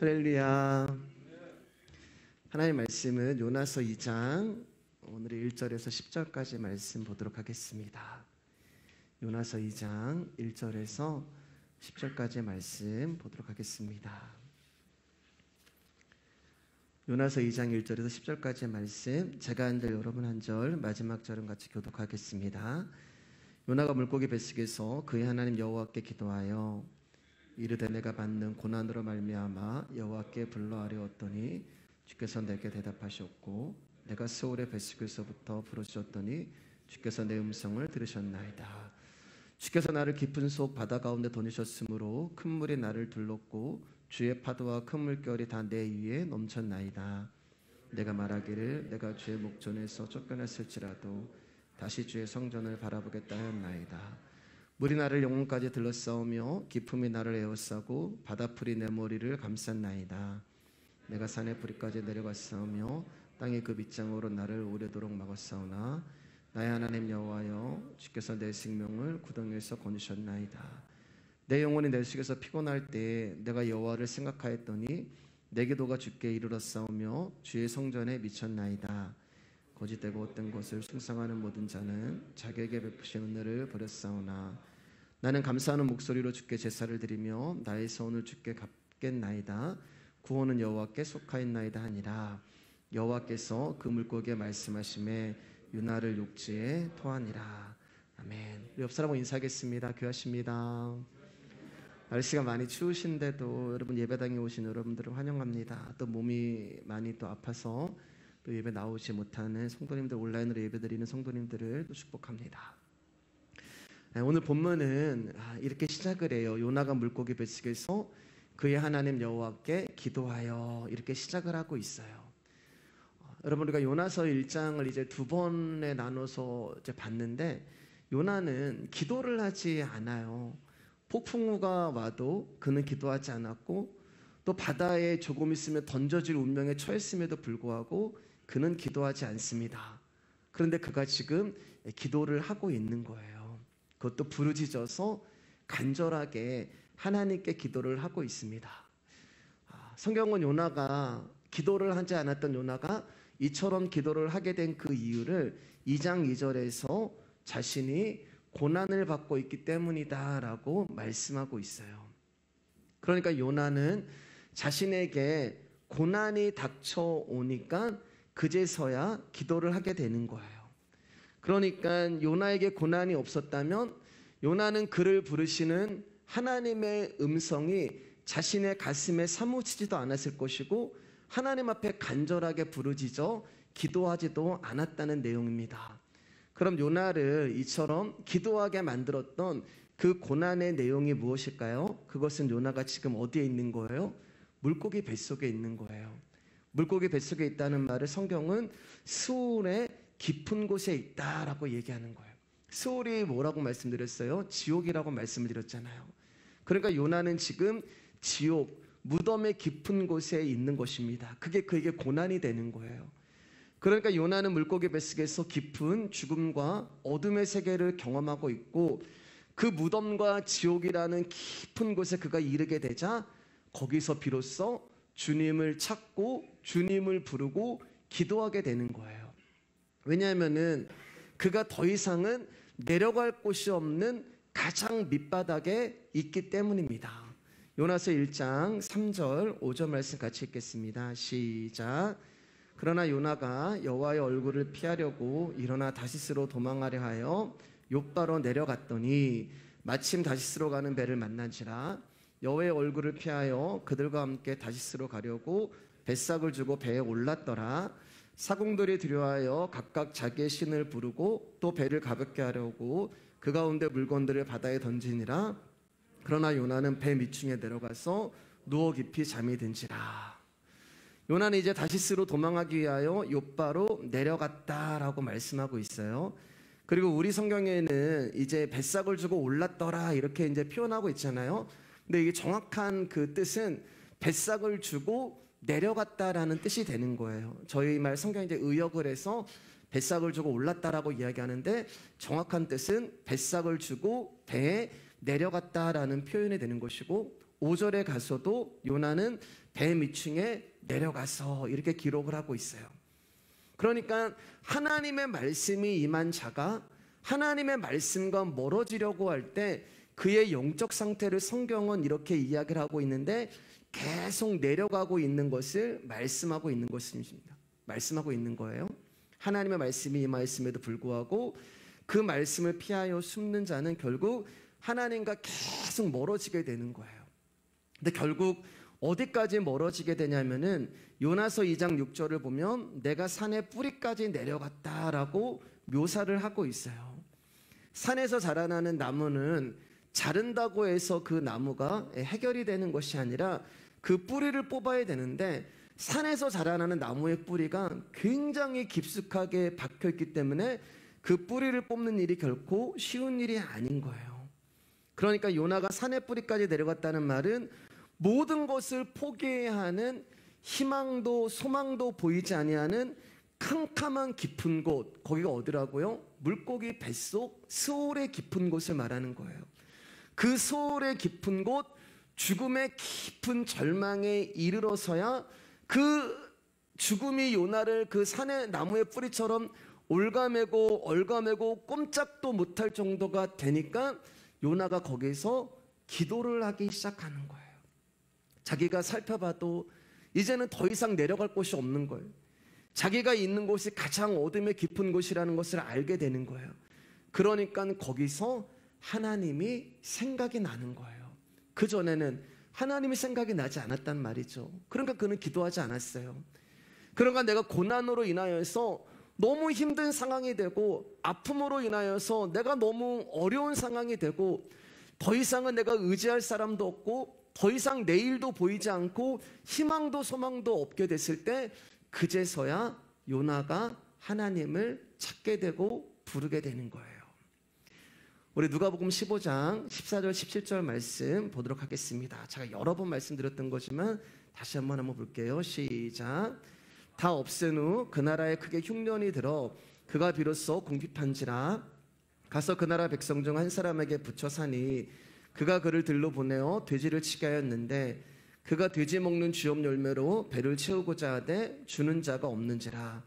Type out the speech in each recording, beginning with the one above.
할렐루야. 하나님의 말씀은 요나서 2장 오늘의 1절에서 10절까지 말씀 보도록 하겠습니다. 요나서 2장 1절에서 10절까지 말씀 보도록 하겠습니다. 요나서 2장 1절에서 10절까지 말씀, 제가 한 절 여러분 한 절, 마지막 절은 같이 교독하겠습니다. 요나가 물고기 뱃속에서 그의 하나님 여호와께 기도하여 이르되 내가 받는 고난으로 말미암아 여호와께 불러 아뢰었더니 주께서 내게 대답하셨고 내가 스올의 뱃속에서부터 부르셨더니 주께서 내 음성을 들으셨나이다. 주께서 나를 깊은 속 바다 가운데 던지셨으므로 큰 물이 나를 둘렀고 주의 파도와 큰 물결이 다 내 위에 넘쳤나이다. 내가 말하기를 내가 주의 목전에서 쫓겨났을지라도 다시 주의 성전을 바라보겠다 하였나이다. 물이 나를 영혼까지 들러싸우며 깊음이 나를 에워싸고 바다풀이 내 머리를 감쌌나이다. 내가 산의 뿌리까지 내려갔사오며 땅의 그 밑장으로 나를 오래도록 막았사오나 나의 하나님 여호와여 주께서 내 생명을 구덩이에서 건지셨나이다. 내 영혼이 내 속에서 피곤할 때 내가 여호와를 생각하였더니 내 기도가 주께 이르렀사오며 주의 성전에 미쳤나이다. 거짓되고 헛된 것을 숭상하는 모든 자는 자기에게 베푸신 은혜를 버렸사오나 나는 감사하는 목소리로 주께 제사를 드리며 나의 소원을 주께 갚겠나이다. 구원은 여호와께 속하였나이다 하니라. 여호와께서 그 물고기에 말씀하심에 유나를 욕지에 토하니라. 아멘. 옆 사람하고 인사하겠습니다. 교회하십니다. 날씨가 많이 추우신데도 여러분 예배당에 오신 여러분들을 환영합니다. 또 몸이 많이 또 아파서 또 예배 나오지 못하는 성도님들, 온라인으로 예배드리는 성도님들을 또 축복합니다. 오늘 본문은 이렇게 시작을 해요. 요나가 물고기 뱃속에서 그의 하나님 여호와께 기도하여 이렇게 시작을 하고 있어요. 여러분 우리가 요나서 1장을 이제 두 번에 나눠서 이제 봤는데 요나는 기도를 하지 않아요. 폭풍우가 와도 그는 기도하지 않았고 또 바다에 조금 있으면 던져질 운명에 처했음에도 불구하고 그는 기도하지 않습니다. 그런데 그가 지금 기도를 하고 있는 거예요. 그것도 부르짖어서 간절하게 하나님께 기도를 하고 있습니다. 성경은 요나가 기도를 하지 않았던 요나가 이처럼 기도를 하게 된 그 이유를 2장 2절에서 자신이 고난을 받고 있기 때문이다 라고 말씀하고 있어요. 그러니까 요나는 자신에게 고난이 닥쳐오니까 그제서야 기도를 하게 되는 거예요. 그러니까 요나에게 고난이 없었다면 요나는 그를 부르시는 하나님의 음성이 자신의 가슴에 사무치지도 않았을 것이고 하나님 앞에 간절하게 부르짖어 기도하지도 않았다는 내용입니다. 그럼 요나를 이처럼 기도하게 만들었던 그 고난의 내용이 무엇일까요? 그것은 요나가 지금 어디에 있는 거예요? 물고기 뱃속에 있는 거예요. 물고기 뱃속에 있다는 말을 성경은 스올의 깊은 곳에 있다라고 얘기하는 거예요. 스올이 뭐라고 말씀드렸어요? 지옥이라고 말씀을 드렸잖아요. 그러니까 요나는 지금 지옥, 무덤의 깊은 곳에 있는 것입니다. 그게 그에게 고난이 되는 거예요. 그러니까 요나는 물고기 뱃속에서 깊은 죽음과 어둠의 세계를 경험하고 있고 그 무덤과 지옥이라는 깊은 곳에 그가 이르게 되자 거기서 비로소 주님을 찾고 주님을 부르고 기도하게 되는 거예요. 왜냐하면은 그가 더 이상은 내려갈 곳이 없는 가장 밑바닥에 있기 때문입니다. 요나서 1장 3절 5절 말씀 같이 읽겠습니다. 시작. 그러나 요나가 여호와의 얼굴을 피하려고 일어나 다시스로 도망하려 하여 욥바로 내려갔더니 마침 다시스로 가는 배를 만난지라. 여호와의 얼굴을 피하여 그들과 함께 다시스로 가려고 뱃삭을 주고 배에 올랐더라. 사공들이 두려워하여 각각 자기의 신을 부르고 또 배를 가볍게 하려고 그 가운데 물건들을 바다에 던지니라. 그러나 요나는 배 밑층에 내려가서 누워 깊이 잠이 든지라. 요나는 이제 다시스로 도망하기 위하여 욥바로 내려갔다라고 말씀하고 있어요. 그리고 우리 성경에는 이제 뱃삭을 주고 올랐더라 이렇게 이제 표현하고 있잖아요. 근데 이게 정확한 그 뜻은 뱃삭을 주고 내려갔다라는 뜻이 되는 거예요. 저희 말 성경이 이제 의역을 해서 뱃삭을 주고 올랐다라고 이야기하는데 정확한 뜻은 뱃삭을 주고 배에 내려갔다라는 표현이 되는 것이고 5절에 가서도 요나는 배 밑층에 내려가서 이렇게 기록을 하고 있어요. 그러니까 하나님의 말씀이 임한 자가 하나님의 말씀과 멀어지려고 할 때 그의 영적 상태를 성경은 이렇게 이야기를 하고 있는데 계속 내려가고 있는 것을 말씀하고 있는 것입니다. 말씀하고 있는 거예요. 하나님의 말씀이 임하였음에도 불구하고 그 말씀을 피하여 숨는 자는 결국 하나님과 계속 멀어지게 되는 거예요. 근데 결국 어디까지 멀어지게 되냐면은 요나서 2장 6절을 보면 내가 산의 뿌리까지 내려갔다라고 묘사를 하고 있어요. 산에서 자라나는 나무는 자른다고 해서 그 나무가 해결이 되는 것이 아니라 그 뿌리를 뽑아야 되는데 산에서 자라나는 나무의 뿌리가 굉장히 깊숙하게 박혀있기 때문에 그 뿌리를 뽑는 일이 결코 쉬운 일이 아닌 거예요. 그러니까 요나가 산의 뿌리까지 내려갔다는 말은 모든 것을 포기해야 하는 희망도 소망도 보이지 아니하는 캄캄한 깊은 곳, 거기가 어디라고요? 물고기 뱃속 스올의 깊은 곳을 말하는 거예요. 그 스올의 깊은 곳, 죽음의 깊은 절망에 이르러서야 그 죽음이 요나를 그 산의 나무의 뿌리처럼 올가매고 얼가매고 꼼짝도 못할 정도가 되니까 요나가 거기서 기도를 하기 시작하는 거예요. 자기가 살펴봐도 이제는 더 이상 내려갈 곳이 없는 거예요. 자기가 있는 곳이 가장 어둠의 깊은 곳이라는 것을 알게 되는 거예요. 그러니까 거기서 하나님이 생각이 나는 거예요. 그전에는 하나님이 생각이 나지 않았단 말이죠. 그러니까 그는 기도하지 않았어요. 그러니까 내가 고난으로 인하여서 너무 힘든 상황이 되고 아픔으로 인하여서 내가 너무 어려운 상황이 되고 더 이상은 내가 의지할 사람도 없고 더 이상 내일도 보이지 않고 희망도 소망도 없게 됐을 때 그제서야 요나가 하나님을 찾게 되고 부르게 되는 거예요. 우리 누가복음 15장 14절 17절 말씀 보도록 하겠습니다. 제가 여러 번 말씀드렸던 거지만 다시 한번 볼게요. 시작. 다 없앤 후 그 나라에 크게 흉년이 들어 그가 비로소 궁핍한지라 가서 그 나라 백성 중 한 사람에게 붙여 사니 그가 그를 들로 보내어 돼지를 치게 하였는데 그가 돼지 먹는 주염 열매로 배를 채우고자 하되 주는 자가 없는지라.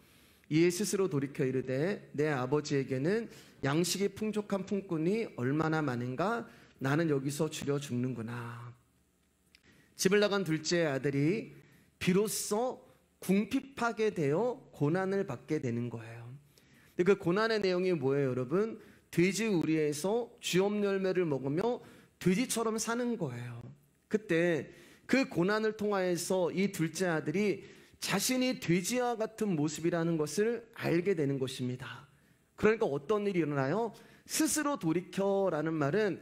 이에 스스로 돌이켜 이르되 내 아버지에게는 양식이 풍족한 품꾼이 얼마나 많은가 나는 여기서 줄여 죽는구나. 집을 나간 둘째 아들이 비로소 궁핍하게 되어 고난을 받게 되는 거예요. 근데 그 고난의 내용이 뭐예요, 여러분? 돼지 우리에서 주염 열매를 먹으며 돼지처럼 사는 거예요. 그때 그 고난을 통하여서 이 둘째 아들이 자신이 돼지와 같은 모습이라는 것을 알게 되는 것입니다. 그러니까 어떤 일이 일어나요? 스스로 돌이켜라는 말은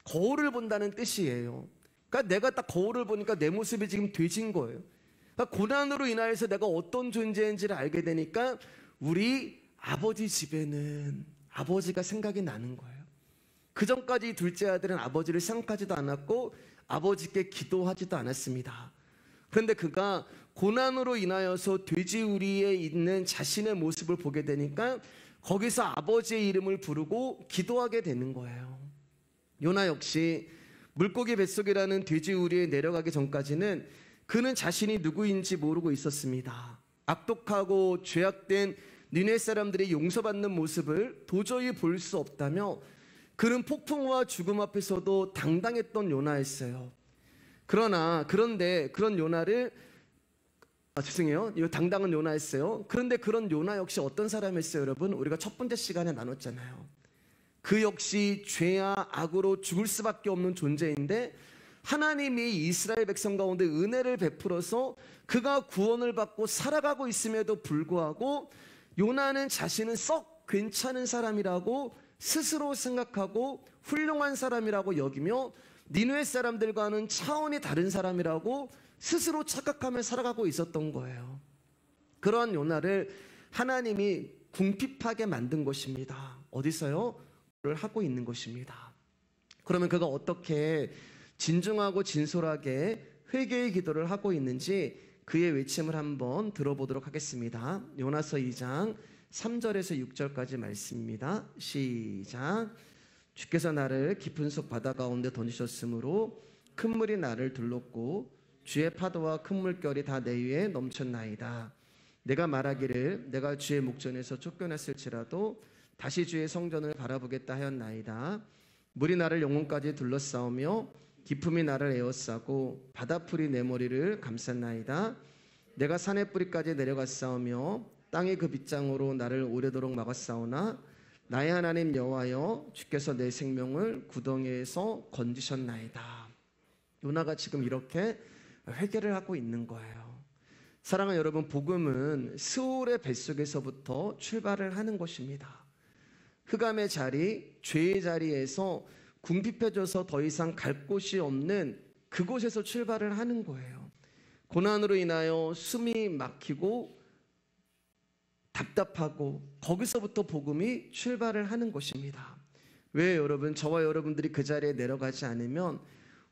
거울을 본다는 뜻이에요. 그러니까 내가 딱 거울을 보니까 내 모습이 지금 돼지인 거예요. 그러니까 고난으로 인하여서 내가 어떤 존재인지를 알게 되니까 우리 아버지 집에는 아버지가 생각이 나는 거예요. 그 전까지 둘째 아들은 아버지를 생각하지도 않았고 아버지께 기도하지도 않았습니다. 그런데 그가 고난으로 인하여서 돼지우리에 있는 자신의 모습을 보게 되니까 거기서 아버지의 이름을 부르고 기도하게 되는 거예요. 요나 역시 물고기 뱃속이라는 돼지우리에 내려가기 전까지는 그는 자신이 누구인지 모르고 있었습니다. 악독하고 죄악된 니네 사람들이 용서받는 모습을 도저히 볼 수 없다며 그는 폭풍과 죽음 앞에서도 당당했던 요나였어요. 그런데 그런 요나를 이거 당당한 요나였어요. 그런데 그런 요나 역시 어떤 사람이었어요, 여러분? 우리가 첫 번째 시간에 나눴잖아요. 그 역시 죄와 악으로 죽을 수밖에 없는 존재인데 하나님이 이스라엘 백성 가운데 은혜를 베풀어서 그가 구원을 받고 살아가고 있음에도 불구하고 요나는 자신은 썩 괜찮은 사람이라고 스스로 생각하고 훌륭한 사람이라고 여기며 니느웨 사람들과는 차원이 다른 사람이라고 스스로 착각하며 살아가고 있었던 거예요. 그러한 요나를 하나님이 궁핍하게 만든 것입니다. 어디서요? 를 하고 있는 것입니다. 그러면 그가 어떻게 진중하고 진솔하게 회개의 기도를 하고 있는지 그의 외침을 한번 들어보도록 하겠습니다. 요나서 2장 3절에서 6절까지 말씀입니다. 시작. 주께서 나를 깊은 속 바다 가운데 던지셨으므로 큰 물이 나를 둘렀고 주의 파도와 큰 물결이 다 내 위에 넘쳤나이다. 내가 말하기를 내가 주의 목전에서 쫓겨났을지라도 다시 주의 성전을 바라보겠다 하였나이다. 물이 나를 영혼까지 둘러싸우며 기품이 나를 에워싸고 바다풀이 내 머리를 감쌌나이다. 내가 산의 뿌리까지 내려갔사오며 땅이 그 빗장으로 나를 오래도록 막았사오나 나의 하나님 여호와여 주께서 내 생명을 구덩이에서 건지셨나이다. 요나가 지금 이렇게 회개를 하고 있는 거예요. 사랑하는 여러분, 복음은 스올의 뱃속에서부터 출발을 하는 것입니다. 흑암의 자리, 죄의 자리에서 궁핍해져서 더 이상 갈 곳이 없는 그곳에서 출발을 하는 거예요. 고난으로 인하여 숨이 막히고 답답하고 거기서부터 복음이 출발을 하는 것입니다. 왜 여러분, 저와 여러분들이 그 자리에 내려가지 않으면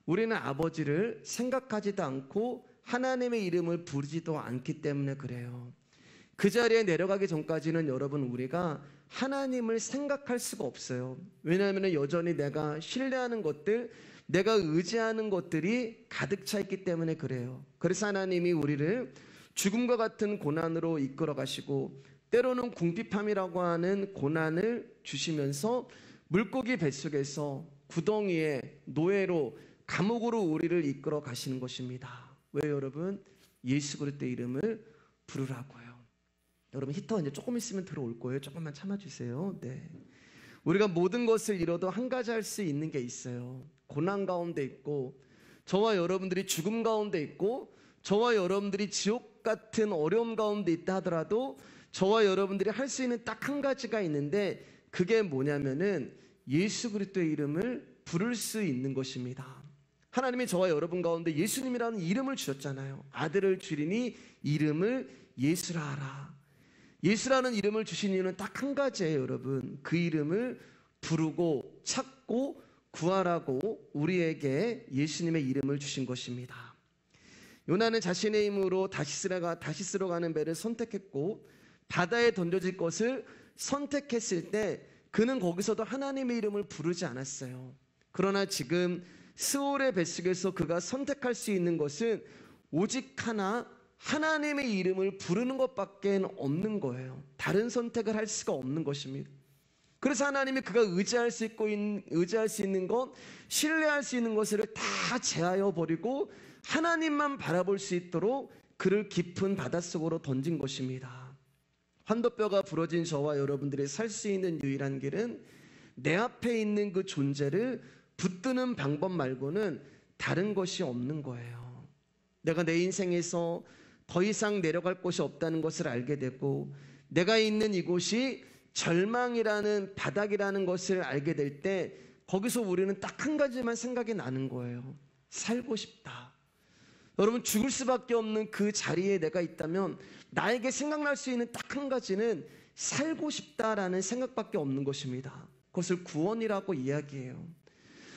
우리는 아버지를 생각하지도 않고 하나님의 이름을 부르지도 않기 때문에 그래요. 그 자리에 내려가기 전까지는 여러분, 우리가 하나님을 생각할 수가 없어요. 왜냐하면 여전히 내가 신뢰하는 것들, 내가 의지하는 것들이 가득 차 있기 때문에 그래요. 그래서 하나님이 우리를 죽음과 같은 고난으로 이끌어 가시고 때로는 궁핍함이라고 하는 고난을 주시면서 물고기 뱃속에서 구덩이에 노예로 감옥으로 우리를 이끌어 가시는 것입니다. 왜 여러분? 예수 그리스도의 이름을 부르라고요. 여러분, 히터 이제 조금 있으면 들어올 거예요. 조금만 참아주세요. 네. 우리가 모든 것을 잃어도 한 가지 할 수 있는 게 있어요. 고난 가운데 있고 저와 여러분들이 죽음 가운데 있고 저와 여러분들이 지옥 같은 어려움 가운데 있다 하더라도 저와 여러분들이 할 수 있는 딱 한 가지가 있는데 그게 뭐냐면은 예수 그리스도의 이름을 부를 수 있는 것입니다. 하나님이 저와 여러분 가운데 예수님이라는 이름을 주셨잖아요. 아들을 주리니 이름을 예수라 하라. 예수라는 이름을 주신 이유는 딱 한 가지예요, 여러분. 그 이름을 부르고 찾고 구하라고 우리에게 예수님의 이름을 주신 것입니다. 요나는 자신의 힘으로 다시스로 가는 배를 선택했고 바다에 던져질 것을 선택했을 때 그는 거기서도 하나님의 이름을 부르지 않았어요. 그러나 지금 스올의 뱃속에서 그가 선택할 수 있는 것은 오직 하나, 하나님의 이름을 부르는 것밖에 없는 거예요. 다른 선택을 할 수가 없는 것입니다. 그래서 하나님이 그가 의지할 수 있는 것, 신뢰할 수 있는 것을 다 제하여 버리고 하나님만 바라볼 수 있도록 그를 깊은 바닷속으로 던진 것입니다. 환도뼈가 부러진 저와 여러분들이 살 수 있는 유일한 길은 내 앞에 있는 그 존재를 붙드는 방법 말고는 다른 것이 없는 거예요. 내가 내 인생에서 더 이상 내려갈 곳이 없다는 것을 알게 되고 내가 있는 이곳이 절망이라는 바닥이라는 것을 알게 될 때 거기서 우리는 딱 한 가지만 생각이 나는 거예요. 살고 싶다. 여러분, 죽을 수밖에 없는 그 자리에 내가 있다면 나에게 생각날 수 있는 딱 한 가지는 살고 싶다라는 생각밖에 없는 것입니다. 그것을 구원이라고 이야기해요.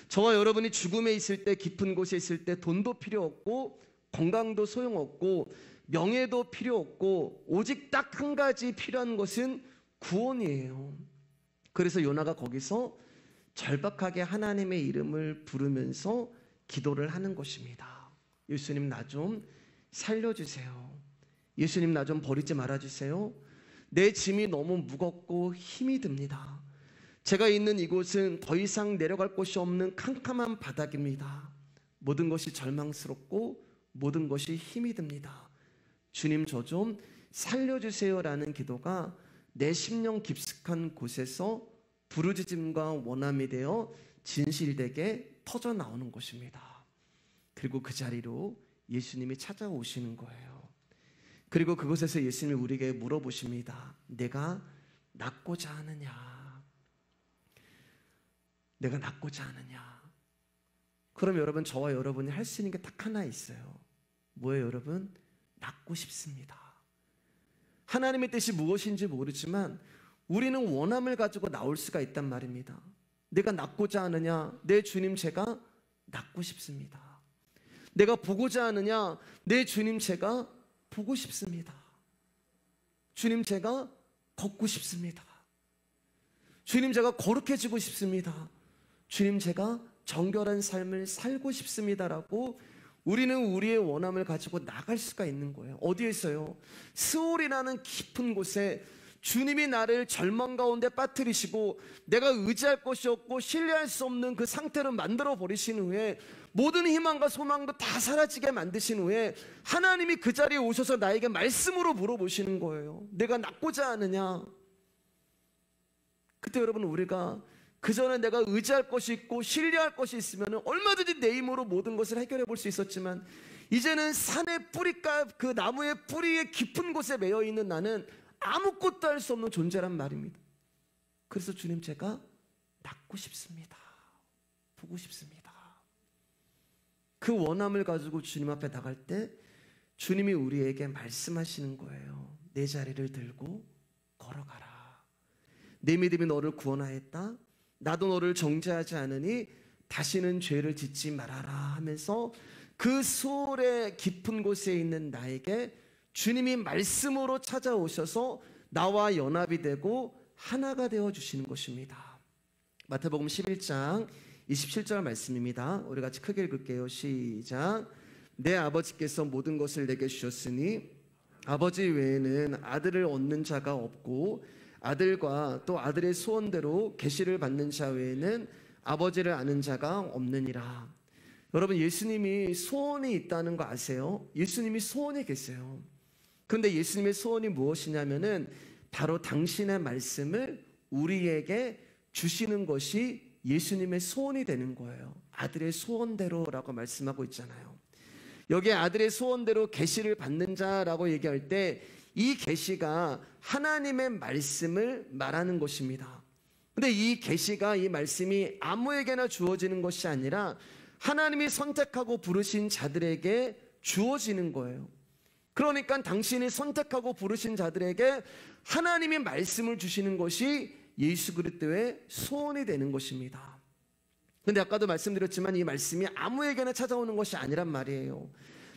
저와 여러분이 죽음에 있을 때, 깊은 곳에 있을 때 돈도 필요 없고 건강도 소용없고 명예도 필요 없고 오직 딱 한 가지 필요한 것은 구원이에요. 그래서 요나가 거기서 절박하게 하나님의 이름을 부르면서 기도를 하는 것입니다. 예수님, 나 좀 살려주세요. 예수님, 나 좀 버리지 말아주세요. 내 짐이 너무 무겁고 힘이 듭니다. 제가 있는 이곳은 더 이상 내려갈 곳이 없는 캄캄한 바닥입니다. 모든 것이 절망스럽고 모든 것이 힘이 듭니다. 주님, 저 좀 살려주세요라는 기도가 내 심령 깊숙한 곳에서 부르짖음과 원함이 되어 진실되게 터져 나오는 것입니다. 그리고 그 자리로 예수님이 찾아오시는 거예요. 그리고 그곳에서 예수님이 우리에게 물어보십니다. 내가 낫고자 하느냐? 내가 낫고자 하느냐? 그럼 여러분, 저와 여러분이 할 수 있는 게 딱 하나 있어요. 뭐예요, 여러분? 낫고 싶습니다. 하나님의 뜻이 무엇인지 모르지만 우리는 원함을 가지고 나올 수가 있단 말입니다. 내가 낫고자 하느냐? 내 주님, 제가 낫고 싶습니다. 내가 보고자 하느냐? 내 주님, 제가 보고 싶습니다. 주님, 제가 걷고 싶습니다. 주님, 제가 거룩해지고 싶습니다. 주님, 제가 정결한 삶을 살고 싶습니다라고 우리는 우리의 원함을 가지고 나갈 수가 있는 거예요. 어디에서요? 스올이라는 깊은 곳에 주님이 나를 절망 가운데 빠뜨리시고 내가 의지할 것이 없고 신뢰할 수 없는 그 상태로 만들어 버리신 후에 모든 희망과 소망도 다 사라지게 만드신 후에 하나님이 그 자리에 오셔서 나에게 말씀으로 물어보시는 거예요. 내가 낫고자 하느냐? 그때 여러분, 우리가 그전에 내가 의지할 것이 있고 신뢰할 것이 있으면 얼마든지 내 힘으로 모든 것을 해결해 볼 수 있었지만, 이제는 산의 뿌리가 그 나무의 뿌리의 깊은 곳에 매여 있는 나는 아무것도 할 수 없는 존재란 말입니다. 그래서 주님, 제가 낫고 싶습니다. 보고 싶습니다. 그 원함을 가지고 주님 앞에 나갈 때 주님이 우리에게 말씀하시는 거예요. 내 자리를 들고 걸어가라. 내 믿음이 너를 구원하였다. 나도 너를 정죄하지 않으니 다시는 죄를 짓지 말아라 하면서 그 수월의 깊은 곳에 있는 나에게 주님이 말씀으로 찾아오셔서 나와 연합이 되고 하나가 되어 주시는 것입니다. 마태복음 11장 27절 말씀입니다. 우리 같이 크게 읽을게요. 시작. 내 아버지께서 모든 것을 내게 주셨으니 아버지 외에는 아들을 얻는 자가 없고 아들과 또 아들의 소원대로 계시를 받는 자 외에는 아버지를 아는 자가 없느니라. 여러분, 예수님이 소원이 있다는 거 아세요? 예수님이 소원이 계세요. 그런데 예수님의 소원이 무엇이냐면은 바로 당신의 말씀을 우리에게 주시는 것이 예수님의 소원이 되는 거예요. 아들의 소원대로라고 말씀하고 있잖아요. 여기에 아들의 소원대로 계시를 받는 자라고 얘기할 때 이 계시가 하나님의 말씀을 말하는 것입니다. 근데 이 계시가, 이 말씀이 아무에게나 주어지는 것이 아니라 하나님이 선택하고 부르신 자들에게 주어지는 거예요. 그러니까 당신이 선택하고 부르신 자들에게 하나님이 말씀을 주시는 것이 예수 그리스도의 소원이 되는 것입니다. 근데 아까도 말씀드렸지만 이 말씀이 아무에게나 찾아오는 것이 아니란 말이에요.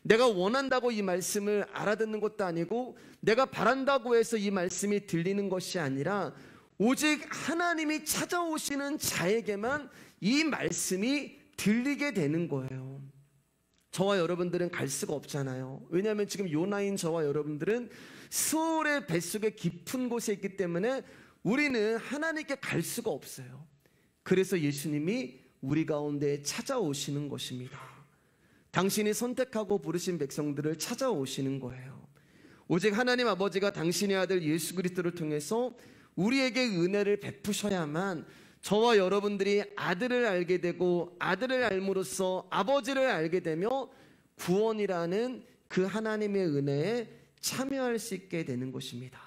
내가 원한다고 이 말씀을 알아듣는 것도 아니고 내가 바란다고 해서 이 말씀이 들리는 것이 아니라 오직 하나님이 찾아오시는 자에게만 이 말씀이 들리게 되는 거예요. 저와 여러분들은 갈 수가 없잖아요. 왜냐하면 지금 요나인 저와 여러분들은 스올의 뱃속의 깊은 곳에 있기 때문에 우리는 하나님께 갈 수가 없어요. 그래서 예수님이 우리 가운데 찾아오시는 것입니다. 당신이 선택하고 부르신 백성들을 찾아오시는 거예요. 오직 하나님 아버지가 당신의 아들 예수 그리스도를 통해서 우리에게 은혜를 베푸셔야만 저와 여러분들이 아들을 알게 되고 아들을 알므로써 아버지를 알게 되며 구원이라는 그 하나님의 은혜에 참여할 수 있게 되는 것입니다.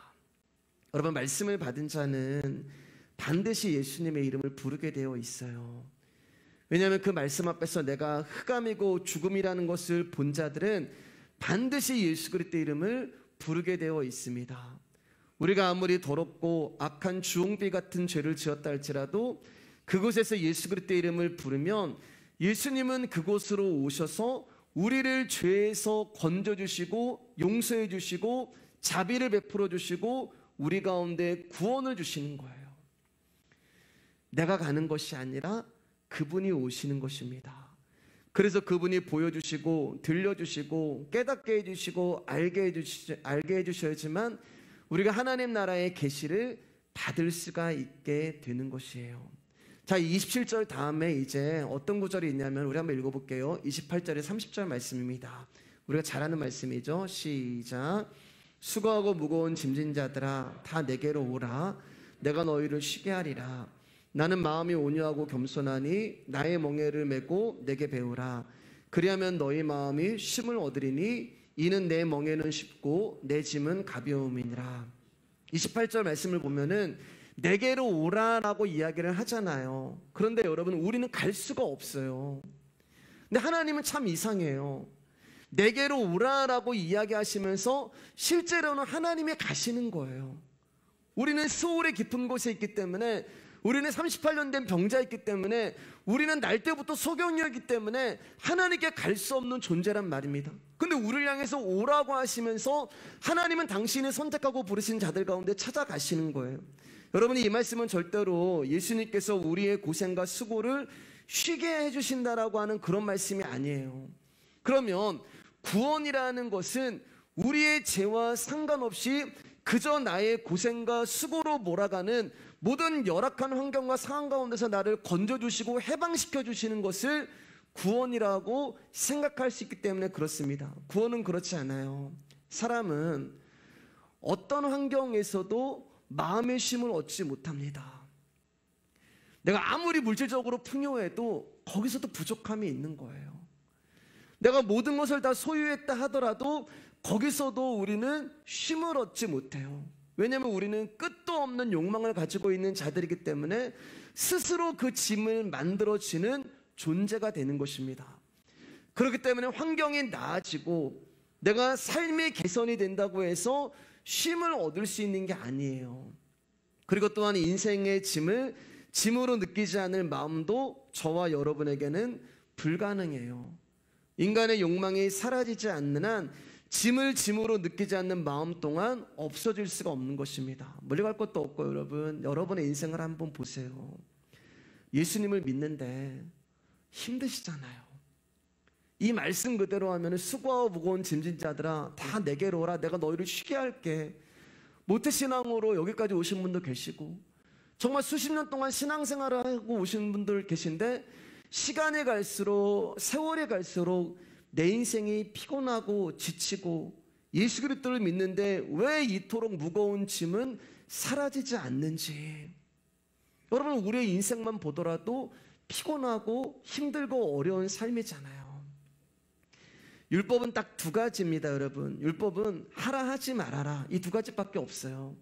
여러분, 말씀을 받은 자는 반드시 예수님의 이름을 부르게 되어 있어요. 왜냐하면 그 말씀 앞에서 내가 흑암이고 죽음이라는 것을 본 자들은 반드시 예수 그리스도의 이름을 부르게 되어 있습니다. 우리가 아무리 더럽고 악한 주홍비 같은 죄를 지었다 할지라도 그곳에서 예수 그리스도의 이름을 부르면 예수님은 그곳으로 오셔서 우리를 죄에서 건져주시고 용서해 주시고 자비를 베풀어 주시고 우리 가운데 구원을 주시는 거예요. 내가 가는 것이 아니라 그분이 오시는 것입니다. 그래서 그분이 보여주시고 들려주시고 깨닫게 해주시고 알게 해주셔야지만 우리가 하나님 나라의 계시를 받을 수가 있게 되는 것이에요. 자, 27절 다음에 이제 어떤 구절이 있냐면 우리 한번 읽어볼게요. 28절에 30절 말씀입니다. 우리가 잘 아는 말씀이죠. 시작. 수고하고 무거운 짐진 자들아 다 내게로 오라. 내가 너희를 쉬게 하리라. 나는 마음이 온유하고 겸손하니 나의 멍에를 메고 내게 배우라. 그리하면 너희 마음이 쉼을 얻으리니 이는 내 멍에는 쉽고 내 짐은 가벼움이니라. 28절 말씀을 보면은 내게로 오라라고 이야기를 하잖아요. 그런데 여러분, 우리는 갈 수가 없어요. 근데 하나님은 참 이상해요. 내게로 오라라고 이야기하시면서 실제로는 하나님이 가시는 거예요. 우리는 스올의 깊은 곳에 있기 때문에, 우리는 38년 된 병자였기 때문에, 우리는 날 때부터 소경이었기 때문에 하나님께 갈 수 없는 존재란 말입니다. 근데 우리를 향해서 오라고 하시면서 하나님은 당신이 선택하고 부르신 자들 가운데 찾아가시는 거예요. 여러분이 이 말씀은 절대로 예수님께서 우리의 고생과 수고를 쉬게 해주신다라고 하는 그런 말씀이 아니에요. 그러면 구원이라는 것은 우리의 죄와 상관없이 그저 나의 고생과 수고로 몰아가는 모든 열악한 환경과 상황 가운데서 나를 건져주시고 해방시켜 주시는 것을 구원이라고 생각할 수 있기 때문에 그렇습니다. 구원은 그렇지 않아요. 사람은 어떤 환경에서도 마음의 쉼을 얻지 못합니다. 내가 아무리 물질적으로 풍요해도 거기서도 부족함이 있는 거예요. 내가 모든 것을 다 소유했다 하더라도 거기서도 우리는 쉼을 얻지 못해요. 왜냐하면 우리는 끝도 없는 욕망을 가지고 있는 자들이기 때문에 스스로 그 짐을 만들어지는 존재가 되는 것입니다. 그렇기 때문에 환경이 나아지고 내가 삶의 개선이 된다고 해서 쉼을 얻을 수 있는 게 아니에요. 그리고 또한 인생의 짐을 짐으로 느끼지 않을 마음도 저와 여러분에게는 불가능해요. 인간의 욕망이 사라지지 않는 한 짐을 짐으로 느끼지 않는 마음 동안 없어질 수가 없는 것입니다. 멀리 갈 것도 없고 여러분의 인생을 한번 보세요. 예수님을 믿는데 힘드시잖아요. 이 말씀 그대로 하면 수고하고 무거운 짐진 자들아 다 내게로 오라, 내가 너희를 쉬게 할게. 모태신앙으로 여기까지 오신 분도 계시고 정말 수십 년 동안 신앙생활을 하고 오신 분들 계신데 시간이 갈수록 세월이 갈수록 내 인생이 피곤하고 지치고 예수 그리스도를 믿는데 왜 이토록 무거운 짐은 사라지지 않는지. 여러분, 우리의 인생만 보더라도 피곤하고 힘들고 어려운 삶이잖아요. 율법은 딱 두 가지입니다. 여러분, 율법은 하라 하지 말아라, 이 두 가지밖에 없어요.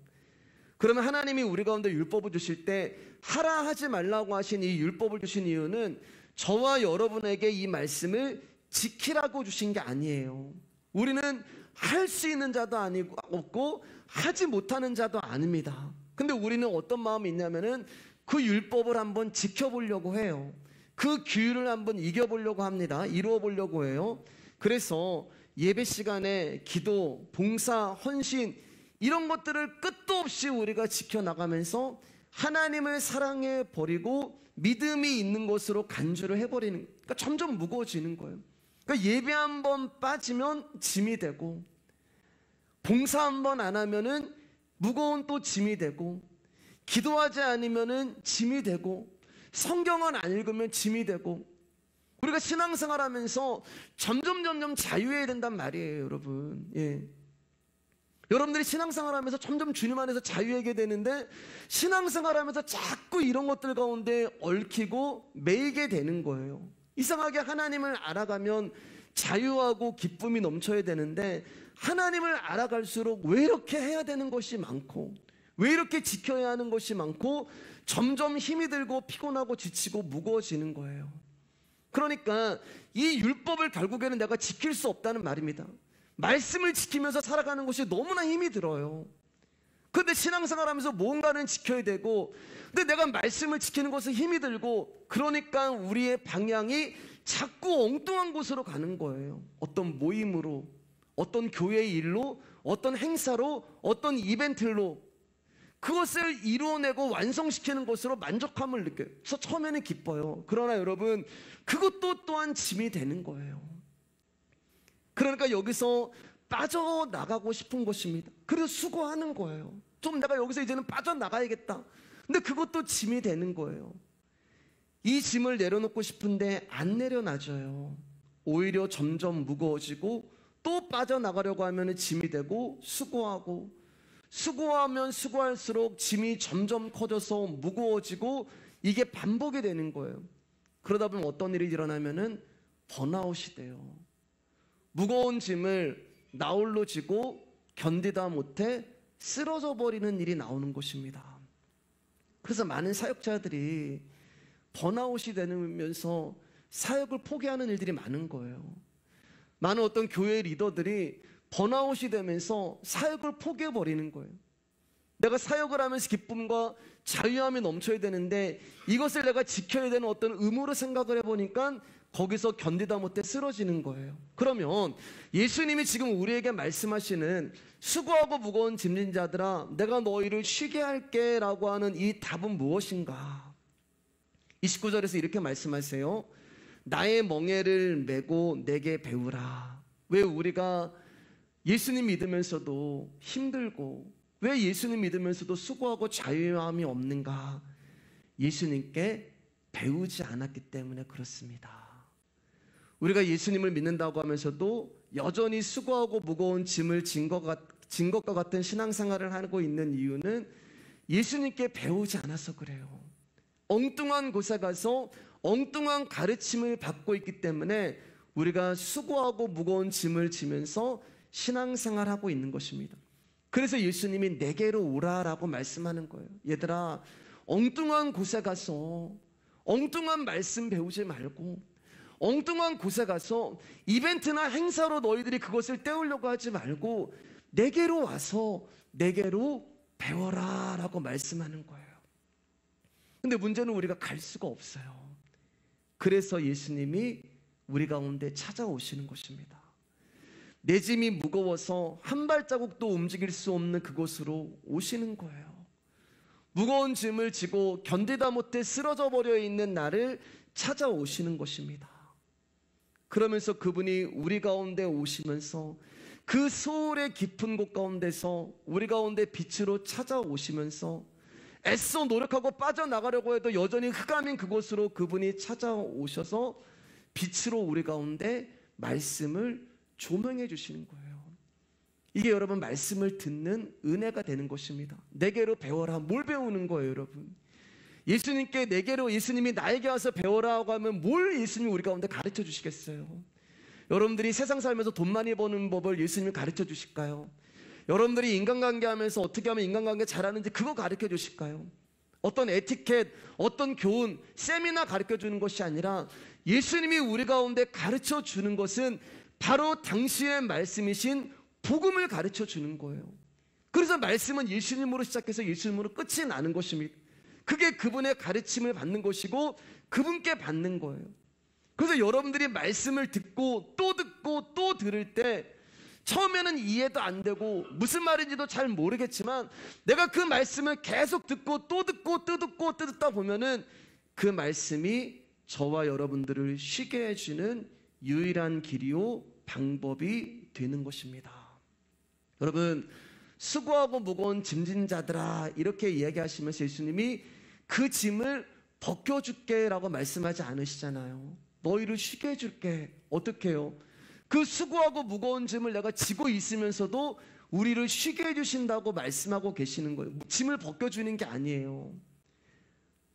그러면 하나님이 우리 가운데 율법을 주실 때 하라 하지 말라고 하신 이 율법을 주신 이유는 저와 여러분에게 이 말씀을 지키라고 주신 게 아니에요. 우리는 할 수 있는 자도 아니고 없고 하지 못하는 자도 아닙니다. 근데 우리는 어떤 마음이 있냐면은 그 율법을 한번 지켜보려고 해요. 그 규율을 한번 이겨보려고 합니다. 이루어보려고 해요. 그래서 예배 시간에 기도, 봉사, 헌신 이런 것들을 끝도 없이 우리가 지켜나가면서 하나님을 사랑해 버리고 믿음이 있는 것으로 간주를 해버리는, 그러니까 점점 무거워지는 거예요. 그러니까 예배 한번 빠지면 짐이 되고, 봉사 한번 안 하면은 무거운 또 짐이 되고, 기도하지 않으면은 짐이 되고, 성경은 안 읽으면 짐이 되고, 우리가 신앙생활하면서 점점 자유해야 된단 말이에요, 여러분. 예. 여러분들이 신앙생활하면서 점점 주님 안에서 자유하게 되는데 신앙생활하면서 자꾸 이런 것들 가운데 얽히고 매이게 되는 거예요. 이상하게 하나님을 알아가면 자유하고 기쁨이 넘쳐야 되는데 하나님을 알아갈수록 왜 이렇게 해야 되는 것이 많고 왜 이렇게 지켜야 하는 것이 많고 점점 힘이 들고 피곤하고 지치고 무거워지는 거예요. 그러니까 이 율법을 결국에는 내가 지킬 수 없다는 말입니다. 말씀을 지키면서 살아가는 것이 너무나 힘이 들어요. 그런데 신앙생활 하면서 뭔가는 지켜야 되고, 근데 내가 말씀을 지키는 것은 힘이 들고, 그러니까 우리의 방향이 자꾸 엉뚱한 곳으로 가는 거예요. 어떤 모임으로, 어떤 교회의 일로, 어떤 행사로, 어떤 이벤트로 그것을 이루어내고 완성시키는 것으로 만족함을 느껴요. 그래서 처음에는 기뻐요. 그러나 여러분, 그것도 또한 짐이 되는 거예요. 그러니까 여기서 빠져나가고 싶은 것입니다. 그래서 수고하는 거예요. 좀 내가 여기서 이제는 빠져나가야겠다. 근데 그것도 짐이 되는 거예요. 이 짐을 내려놓고 싶은데 안 내려놔져요. 오히려 점점 무거워지고 또 빠져나가려고 하면 짐이 되고 수고하고 수고하면 수고할수록 짐이 점점 커져서 무거워지고 이게 반복이 되는 거예요. 그러다 보면 어떤 일이 일어나면은 번아웃이 돼요. 무거운 짐을 나홀로 지고 견디다 못해 쓰러져 버리는 일이 나오는 것입니다. 그래서 많은 사역자들이 번아웃이 되면서 사역을 포기하는 일들이 많은 거예요. 많은 어떤 교회 리더들이 번아웃이 되면서 사역을 포기해 버리는 거예요. 내가 사역을 하면서 기쁨과 자유함이 넘쳐야 되는데 이것을 내가 지켜야 되는 어떤 의무로 생각을 해보니까 거기서 견디다 못해 쓰러지는 거예요. 그러면 예수님이 지금 우리에게 말씀하시는 수고하고 무거운 짐진 자들아 내가 너희를 쉬게 할게 라고 하는 이 답은 무엇인가? 29절에서 이렇게 말씀하세요. 나의 멍에를 메고 내게 배우라. 왜 우리가 예수님 믿으면서도 힘들고 왜 예수님 믿으면서도 수고하고 자유함이 없는가? 예수님께 배우지 않았기 때문에 그렇습니다. 우리가 예수님을 믿는다고 하면서도 여전히 수고하고 무거운 짐을 진 것과 같은 신앙생활을 하고 있는 이유는 예수님께 배우지 않아서 그래요. 엉뚱한 곳에 가서 엉뚱한 가르침을 받고 있기 때문에 우리가 수고하고 무거운 짐을 지면서 신앙생활하고 있는 것입니다. 그래서 예수님이 내게로 오라라고 말씀하는 거예요. 얘들아, 엉뚱한 곳에 가서 엉뚱한 말씀 배우지 말고 엉뚱한 곳에 가서 이벤트나 행사로 너희들이 그것을 때우려고 하지 말고 내게로 와서 내게로 배워라 라고 말씀하는 거예요. 근데 문제는 우리가 갈 수가 없어요. 그래서 예수님이 우리 가운데 찾아오시는 것입니다. 내 짐이 무거워서 한 발자국도 움직일 수 없는 그곳으로 오시는 거예요. 무거운 짐을 지고 견디다 못해 쓰러져 버려 있는 나를 찾아오시는 것입니다. 그러면서 그분이 우리 가운데 오시면서 그 소울의 깊은 곳 가운데서 우리 가운데 빛으로 찾아오시면서 애써 노력하고 빠져나가려고 해도 여전히 흑암인 그곳으로 그분이 찾아오셔서 빛으로 우리 가운데 말씀을 조명해 주시는 거예요. 이게 여러분 말씀을 듣는 은혜가 되는 것입니다. 내게로 배워라. 뭘 배우는 거예요, 여러분? 예수님께 내게로 예수님이 나에게 와서 배워라고 하면 뭘 예수님이 우리 가운데 가르쳐 주시겠어요? 여러분들이 세상 살면서 돈 많이 버는 법을 예수님이 가르쳐 주실까요? 여러분들이 인간관계 하면서 어떻게 하면 인간관계 잘하는지 그거 가르쳐 주실까요? 어떤 에티켓, 어떤 교훈, 세미나 가르쳐 주는 것이 아니라 예수님이 우리 가운데 가르쳐 주는 것은 바로 당시의 말씀이신 복음을 가르쳐 주는 거예요. 그래서 말씀은 예수님으로 시작해서 예수님으로 끝이 나는 것입니다. 그게 그분의 가르침을 받는 것이고 그분께 받는 거예요. 그래서 여러분들이 말씀을 듣고 또 들을 때 처음에는 이해도 안 되고 무슨 말인지도 잘 모르겠지만 내가 그 말씀을 계속 듣고 또 듣다 보면은 그 말씀이 저와 여러분들을 쉬게 해주는 유일한 길이요 방법이 되는 것입니다. 여러분, 수고하고 무거운 짐진 자들아 이렇게 이야기하시면서 예수님이 그 짐을 벗겨줄게 라고 말씀하지 않으시잖아요. 너희를 쉬게 해줄게. 어떻게 해요? 그 수고하고 무거운 짐을 내가 지고 있으면서도 우리를 쉬게 해주신다고 말씀하고 계시는 거예요. 짐을 벗겨주는 게 아니에요.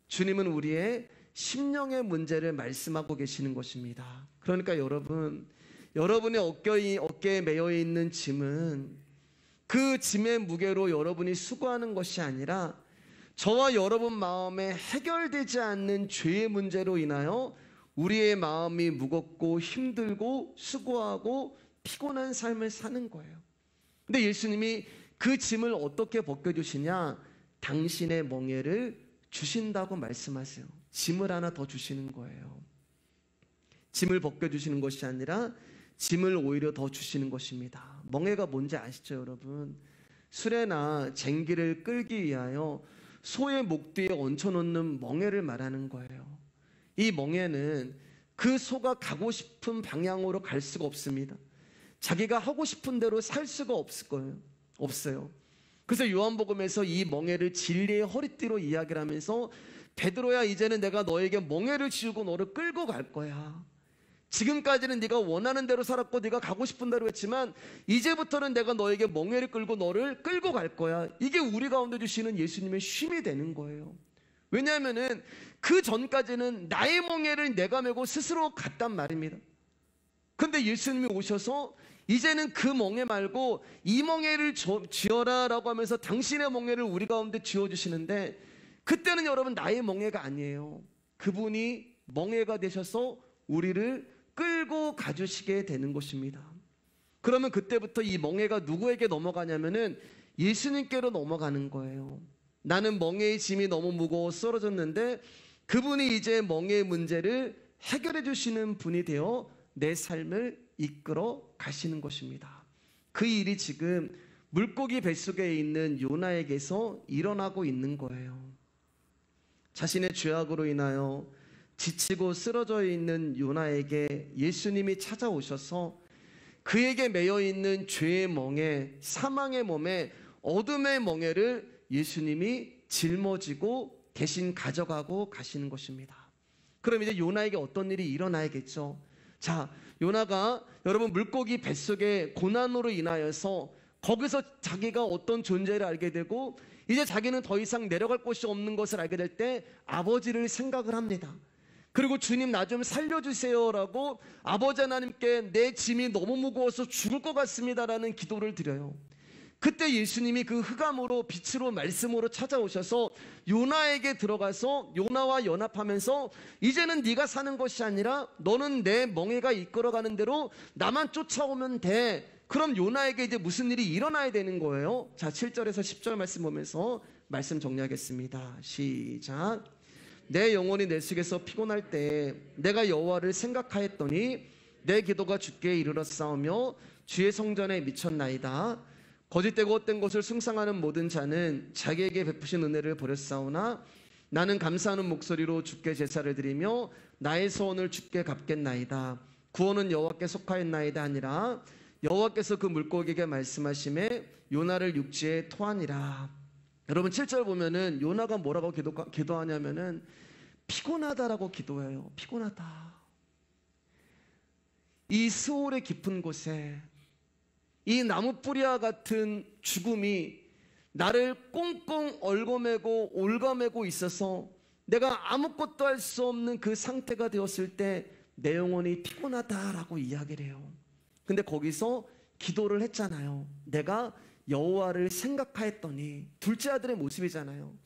주님은 우리의 심령의 문제를 말씀하고 계시는 것입니다. 그러니까 여러분의 어깨에 매여 있는 짐은 그 짐의 무게로 여러분이 수고하는 것이 아니라 저와 여러분 마음에 해결되지 않는 죄의 문제로 인하여 우리의 마음이 무겁고 힘들고 수고하고 피곤한 삶을 사는 거예요. 근데 예수님이 그 짐을 어떻게 벗겨주시냐? 당신의 멍에를 주신다고 말씀하세요. 짐을 하나 더 주시는 거예요. 짐을 벗겨주시는 것이 아니라 짐을 오히려 더 주시는 것입니다. 멍에가 뭔지 아시죠, 여러분? 수레나 쟁기를 끌기 위하여 소의 목 뒤에 얹혀놓는 멍에를 말하는 거예요. 이 멍에는 그 소가 가고 싶은 방향으로 갈 수가 없습니다. 자기가 하고 싶은 대로 살 수가 없어요. 그래서 요한복음에서 이 멍에를 진리의 허리띠로 이야기를 하면서 베드로야, 이제는 내가 너에게 멍에를 지우고 너를 끌고 갈 거야. 지금까지는 네가 원하는 대로 살았고 네가 가고 싶은 대로 했지만 이제부터는 내가 너에게 멍에를 끌고 너를 끌고 갈 거야. 이게 우리 가운데 주시는 예수님의 쉼이 되는 거예요. 왜냐하면은 그 전까지는 나의 멍에를 내가 메고 스스로 갔단 말입니다. 근데 예수님이 오셔서 이제는 그 멍에 말고 이 멍에를 쥐어라 라고 하면서 당신의 멍에를 우리 가운데 쥐어주시는데, 그때는 여러분 나의 멍에가 아니에요. 그분이 멍에가 되셔서 우리를 끌고 가주시게 되는 것입니다. 그러면 그때부터 이 멍에가 누구에게 넘어가냐면은 예수님께로 넘어가는 거예요. 나는 멍에의 짐이 너무 무거워 쓰러졌는데 그분이 이제 멍에의 문제를 해결해 주시는 분이 되어 내 삶을 이끌어 가시는 것입니다. 그 일이 지금 물고기 뱃속에 있는 요나에게서 일어나고 있는 거예요. 자신의 죄악으로 인하여 지치고 쓰러져 있는 요나에게 예수님이 찾아오셔서 그에게 매여 있는 죄의 멍에, 사망의 몸에, 어둠의 멍에를 예수님이 짊어지고 대신 가져가고 가시는 것입니다. 그럼 이제 요나에게 어떤 일이 일어나야겠죠? 자, 요나가 여러분 물고기 뱃속의 고난으로 인하여서 거기서 자기가 어떤 존재를 알게 되고 이제 자기는 더 이상 내려갈 곳이 없는 것을 알게 될 때 아버지를 생각을 합니다. 그리고 주님 나 좀 살려주세요라고 아버지 하나님께 내 짐이 너무 무거워서 죽을 것 같습니다라는 기도를 드려요. 그때 예수님이 그 흑암으로 빛으로 말씀으로 찾아오셔서 요나에게 들어가서 요나와 연합하면서 이제는 네가 사는 것이 아니라 너는 내 멍에가 이끌어가는 대로 나만 쫓아오면 돼. 그럼 요나에게 이제 무슨 일이 일어나야 되는 거예요? 자, 7절에서 10절 말씀 보면서 말씀 정리하겠습니다. 시작. 내 영혼이 내 속에서 피곤할 때 내가 여호와를 생각하였더니 내 기도가 주께 이르렀사오며 주의 성전에 미쳤나이다. 거짓되고 헛된 것을 숭상하는 모든 자는 자기에게 베푸신 은혜를 버렸사오나 나는 감사하는 목소리로 주께 제사를 드리며 나의 소원을 주께 갚겠나이다. 구원은 여호와께 속하였나이다 하니라. 여호와께서 그 물고기에게 말씀하시매 요나를 육지에 토하니라. 여러분 7절 보면은 요나가 뭐라고 기도하냐면은 피곤하다라고 기도해요. 피곤하다. 이 스올의 깊은 곳에 이 나무 뿌리와 같은 죽음이 나를 꽁꽁 얽어매고 올가매고 있어서 내가 아무것도 할 수 없는 그 상태가 되었을 때 내 영혼이 피곤하다라고 이야기를 해요. 근데 거기서 기도를 했잖아요. 내가 여호와를 생각하였더니 둘째 아들의 모습이잖아요.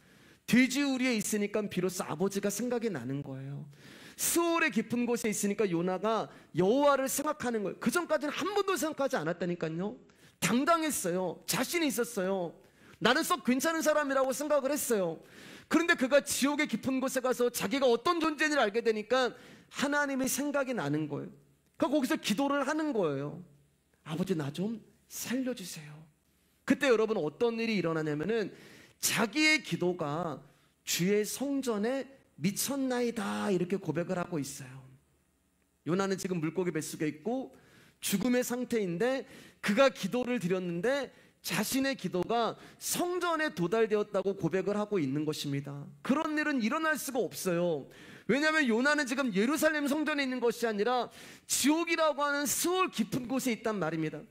돼지우리에 있으니까 비로소 아버지가 생각이 나는 거예요. 스올의 깊은 곳에 있으니까 요나가 여호와를 생각하는 거예요. 그 전까지는 한 번도 생각하지 않았다니까요. 당당했어요. 자신이 있었어요. 나는 썩 괜찮은 사람이라고 생각을 했어요. 그런데 그가 지옥의 깊은 곳에 가서 자기가 어떤 존재인지를 알게 되니까 하나님의 생각이 나는 거예요. 그러니까 거기서 기도를 하는 거예요. 아버지 나 좀 살려주세요. 그때 여러분 어떤 일이 일어나냐면은 자기의 기도가 주의 성전에 미쳤나이다 이렇게 고백을 하고 있어요. 요나는 지금 물고기 뱃속에 있고 죽음의 상태인데 그가 기도를 드렸는데 자신의 기도가 성전에 도달되었다고 고백을 하고 있는 것입니다. 그런 일은 일어날 수가 없어요. 왜냐하면 요나는 지금 예루살렘 성전에 있는 것이 아니라 지옥이라고 하는 스올 깊은 곳에 있단 말입니다.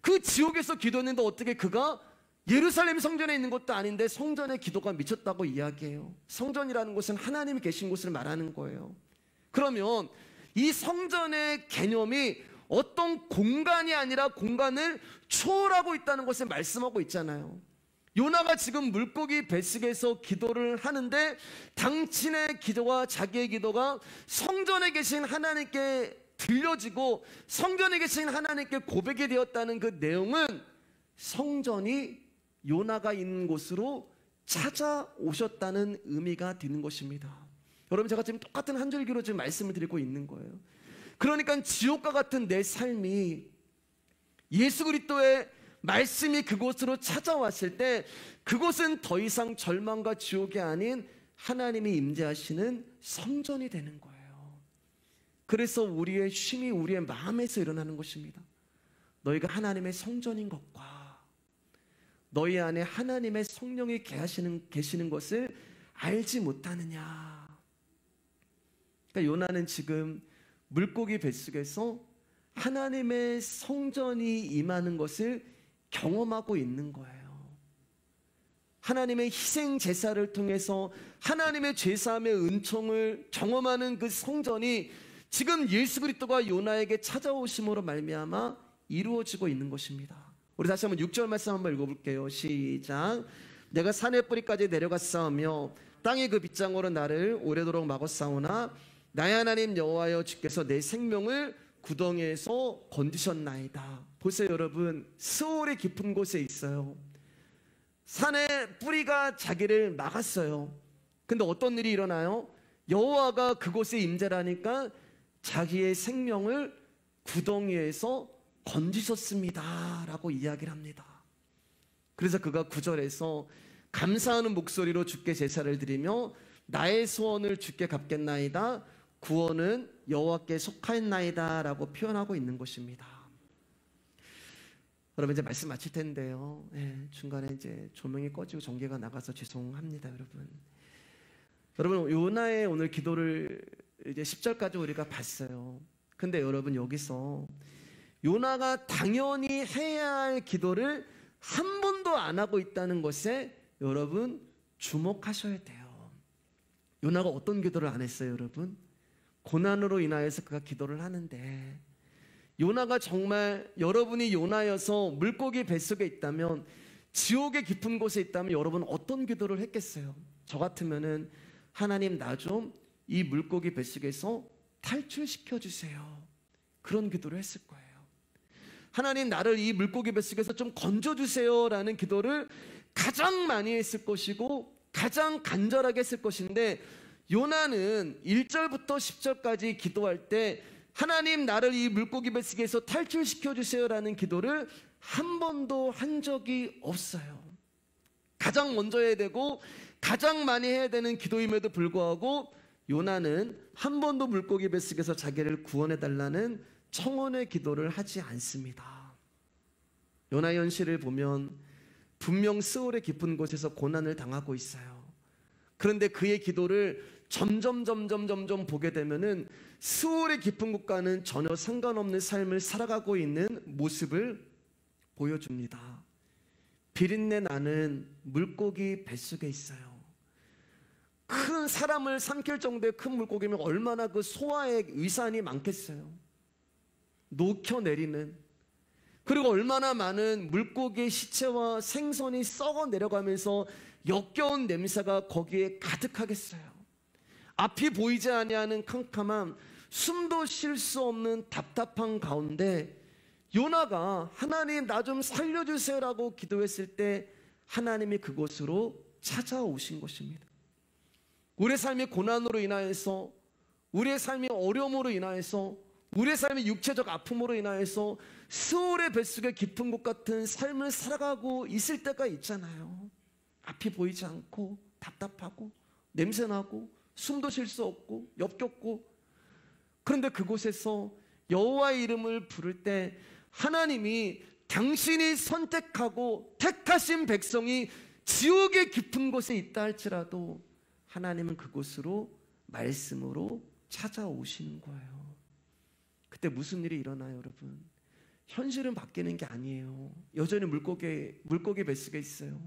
그 지옥에서 기도했는데 어떻게 그가 예루살렘 성전에 있는 것도 아닌데 성전에 기도가 미쳤다고 이야기해요. 성전이라는 곳은 하나님이 계신 곳을 말하는 거예요. 그러면 이 성전의 개념이 어떤 공간이 아니라 공간을 초월하고 있다는 것을 말씀하고 있잖아요. 요나가 지금 물고기 뱃속에서 기도를 하는데 당신의 기도와 자기의 기도가 성전에 계신 하나님께 들려지고 성전에 계신 하나님께 고백이 되었다는 그 내용은 성전이 요나가 있는 곳으로 찾아오셨다는 의미가 되는 것입니다. 여러분 제가 지금 똑같은 한 줄기로 지금 말씀을 드리고 있는 거예요. 그러니까 지옥과 같은 내 삶이 예수 그리스도의 말씀이 그곳으로 찾아왔을 때 그곳은 더 이상 절망과 지옥이 아닌 하나님이 임재하시는 성전이 되는 거예요. 그래서 우리의 쉼이 우리의 마음에서 일어나는 것입니다. 너희가 하나님의 성전인 것과 너희 안에 하나님의 성령이 계시는 것을 알지 못하느냐. 그러니까 요나는 지금 물고기 뱃속에서 하나님의 성전이 임하는 것을 경험하고 있는 거예요. 하나님의 희생 제사를 통해서 하나님의 죄사함의 은총을 경험하는 그 성전이 지금 예수 그리스도가 요나에게 찾아오심으로 말미암아 이루어지고 있는 것입니다. 우리 다시 한번 6절 말씀 한번 읽어볼게요. 시작. 내가 산의 뿌리까지 내려갔사오며 땅의 그 빗장으로 나를 오래도록 막았사오나 나의 하나님 여호와여 주께서 내 생명을 구덩이에서 건지셨나이다. 보세요 여러분, 스올의 깊은 곳에 있어요. 산의 뿌리가 자기를 막았어요. 근데 어떤 일이 일어나요? 여호와가 그곳에 임재라니까 자기의 생명을 구덩이에서 건지셨습니다 라고 이야기를 합니다. 그래서 그가 9절에서 감사하는 목소리로 주께 제사를 드리며 나의 소원을 주께 갚겠나이다. 구원은 여호와께 속하였나이다 라고 표현하고 있는 것입니다. 여러분 이제 말씀 마칠 텐데요. 중간에 이제 조명이 꺼지고 전기가 나가서 죄송합니다, 여러분. 여러분 요나의 오늘 기도를 이제 10절까지 우리가 봤어요. 근데 여러분 여기서 요나가 당연히 해야 할 기도를 한 번도 안 하고 있다는 것에 여러분 주목하셔야 돼요. 요나가 어떤 기도를 안 했어요, 여러분? 고난으로 인하여서 그가 기도를 하는데, 요나가 정말 여러분이 요나여서 물고기 뱃속에 있다면, 지옥의 깊은 곳에 있다면 여러분 어떤 기도를 했겠어요? 저 같으면은 하나님 나 좀 이 물고기 뱃속에서 탈출시켜 주세요, 그런 기도를 했을 거예요. 하나님 나를 이 물고기 뱃속에서 좀 건져주세요 라는 기도를 가장 많이 했을 것이고 가장 간절하게 했을 것인데, 요나는 1절부터 10절까지 기도할 때 하나님 나를 이 물고기 뱃속에서 탈출시켜 주세요 라는 기도를 한 번도 한 적이 없어요. 가장 먼저 해야 되고 가장 많이 해야 되는 기도임에도 불구하고 요나는 한 번도 물고기 뱃속에서 자기를 구원해 달라는 청원의 기도를 하지 않습니다. 요나의 현실을 보면 분명 스올의 깊은 곳에서 고난을 당하고 있어요. 그런데 그의 기도를 점점 보게 되면은 스올의 깊은 곳과는 전혀 상관없는 삶을 살아가고 있는 모습을 보여줍니다. 비린내 나는 물고기 뱃속에 있어요. 큰 사람을 삼킬 정도의 큰 물고기면 얼마나 그 소화의 위산이 많겠어요. 녹혀내리는, 그리고 얼마나 많은 물고기의 시체와 생선이 썩어 내려가면서 역겨운 냄새가 거기에 가득하겠어요. 앞이 보이지 아니하는 캄캄함, 숨도 쉴 수 없는 답답한 가운데 요나가 하나님 나 좀 살려주세요라고 기도했을 때 하나님이 그곳으로 찾아오신 것입니다. 우리의 삶이 고난으로 인하여서, 우리의 삶이 어려움으로 인하여서, 우리의 삶이 육체적 아픔으로 인하여서 스올의 뱃속에 깊은 곳 같은 삶을 살아가고 있을 때가 있잖아요. 앞이 보이지 않고 답답하고 냄새나고 숨도 쉴 수 없고 역겹고, 그런데 그곳에서 여호와의 이름을 부를 때 하나님이 당신이 선택하고 택하신 백성이 지옥의 깊은 곳에 있다 할지라도 하나님은 그곳으로 말씀으로 찾아오시는 거예요. 그때 무슨 일이 일어나요, 여러분? 현실은 바뀌는 게 아니에요. 여전히 물고기 뱃속에 있어요.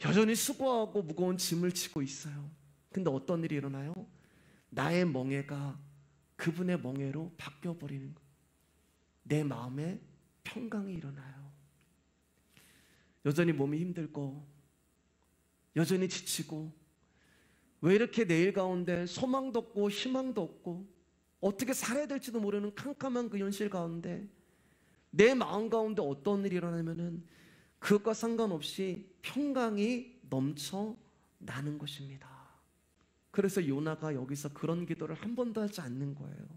여전히 수고하고 무거운 짐을 지고 있어요. 근데 어떤 일이 일어나요? 나의 멍에가 그분의 멍에로 바뀌어버리는 거예요. 내 마음에 평강이 일어나요. 여전히 몸이 힘들고 여전히 지치고, 왜 이렇게 내일 가운데 소망도 없고 희망도 없고 어떻게 살아야 될지도 모르는 캄캄한 그 현실 가운데 내 마음 가운데 어떤 일이 일어나면은 그것과 상관없이 평강이 넘쳐나는 것입니다. 그래서 요나가 여기서 그런 기도를 한 번도 하지 않는 거예요.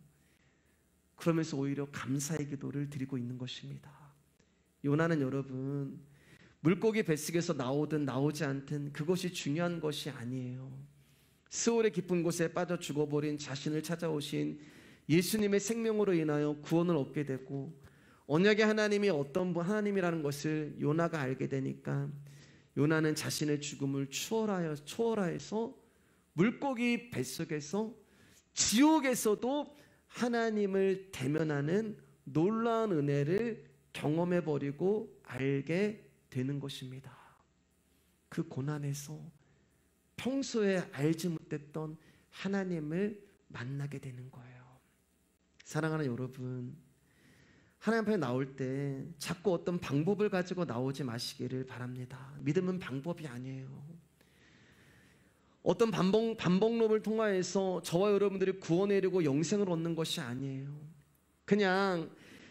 그러면서 오히려 감사의 기도를 드리고 있는 것입니다. 요나는 여러분 물고기 뱃속에서 나오든 나오지 않든 그것이 중요한 것이 아니에요. 스올의 깊은 곳에 빠져 죽어버린 자신을 찾아오신 예수님의 생명으로 인하여 구원을 얻게 되고, 언약의 하나님이 어떤 하나님이라는 것을 요나가 알게 되니까 요나는 자신의 죽음을 초월하여서 물고기 뱃속에서 지옥에서도 하나님을 대면하는 놀라운 은혜를 경험해버리고 알게 되는 것입니다. 그 고난에서 평소에 알지 못했던 하나님을 만나게 되는 거예요. 사랑하는 여러분, 하나님 앞에 나올 때 자꾸 어떤 방법을 가지고 나오지 마시기를 바랍니다. 믿음은 방법이 아니에요. 어떤 반복론을 통하여서 저와 여러분들이 구원에 이르고 영생을 얻는 것이 아니에요. 그냥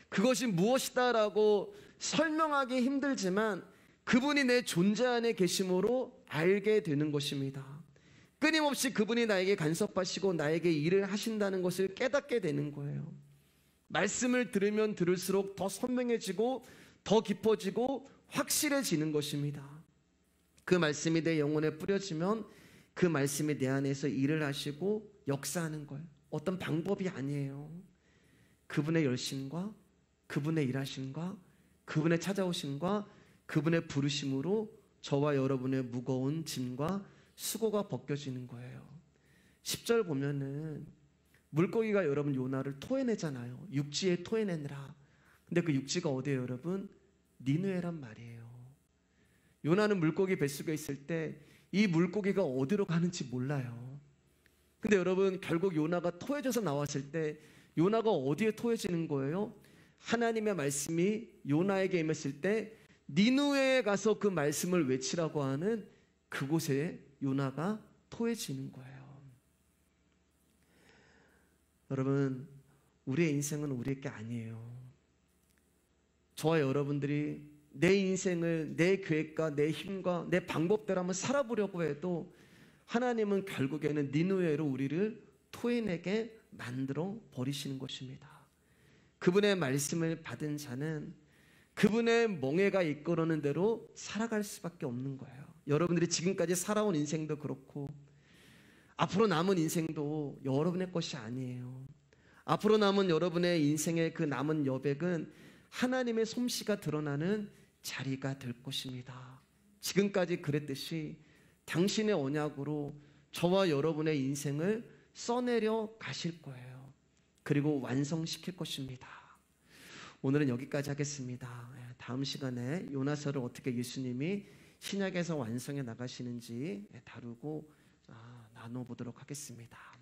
그것이 무엇이다라고 설명하기 힘들지만 그분이 내 존재 안에 계심으로 알게 되는 것입니다. 끊임없이 그분이 나에게 간섭하시고 나에게 일을 하신다는 것을 깨닫게 되는 거예요. 말씀을 들으면 들을수록 더 선명해지고 더 깊어지고 확실해지는 것입니다. 그 말씀이 내 영혼에 뿌려지면 그 말씀이 내 안에서 일을 하시고 역사하는 거예요. 어떤 방법이 아니에요. 그분의 열심과 그분의 일하심과 그분의 찾아오심과 그분의 부르심으로 저와 여러분의 무거운 짐과 수고가 벗겨지는 거예요. 10절 보면은 물고기가 여러분 요나를 토해내잖아요. 육지에 토해내느라. 근데 그 육지가 어디예요, 여러분? 니느웨란 말이에요. 요나는 물고기 뱃속에 있을 때 이 물고기가 어디로 가는지 몰라요. 근데 여러분 결국 요나가 토해져서 나왔을 때 요나가 어디에 토해지는 거예요? 하나님의 말씀이 요나에게 임했을 때 니느웨에 가서 그 말씀을 외치라고 하는 그곳에 요나가 토해지는 거예요. 여러분, 우리의 인생은 우리의 게 아니에요. 저와 여러분들이 내 인생을 내 계획과 내 힘과 내 방법대로 한번 살아보려고 해도 하나님은 결국에는 니느웨로 우리를 토해내게 만들어 버리시는 것입니다. 그분의 말씀을 받은 자는 그분의 멍에가 이끌어오는 대로 살아갈 수밖에 없는 거예요. 여러분들이 지금까지 살아온 인생도 그렇고 앞으로 남은 인생도 여러분의 것이 아니에요. 앞으로 남은 여러분의 인생의 그 남은 여백은 하나님의 솜씨가 드러나는 자리가 될 것입니다. 지금까지 그랬듯이 당신의 언약으로 저와 여러분의 인생을 써내려 가실 거예요. 그리고 완성시킬 것입니다. 오늘은 여기까지 하겠습니다. 다음 시간에 요나서를 어떻게 예수님이 신약에서 완성해 나가시는지 다루고 나눠보도록 하겠습니다.